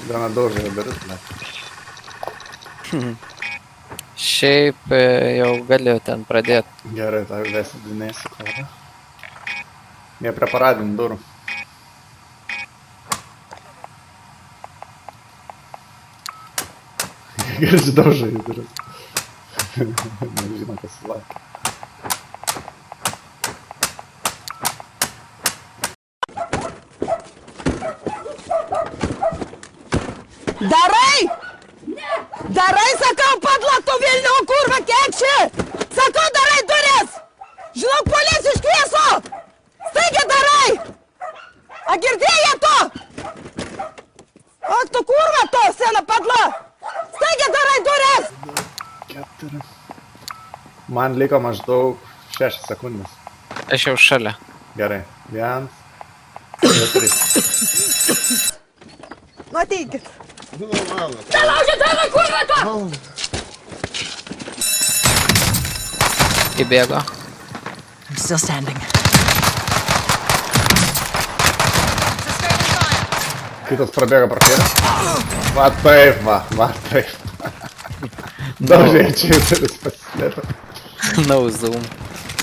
Gana daužai daris, ne? Šiaip jau galiu ten pradėti. Gerai, tau vesi dinėsi kodą. Jie prie paradinių durų. Gersi daužai daris. Nežino, kas laukia. Darai! Darai, sakau, padla, tu Vilnių, kurva, kekši! Sakau, darai duris! Žinok, policija iškvieso! Staigiai darai! A girdėjai to? Ak, tu kurva to, sena padla! Staigiai darai duris! 4. Man liko maždaug 6 sekundės. Aš jau šalia. Gerai. 1, 2, 3. Nu ateikit. Nelaužė tave, kurva to! Įbėgo. I'm still standing. Kitas prabėga pro kėdę. Va taip, va taip. Daužai čia jau duris pasislėpė. No zoom.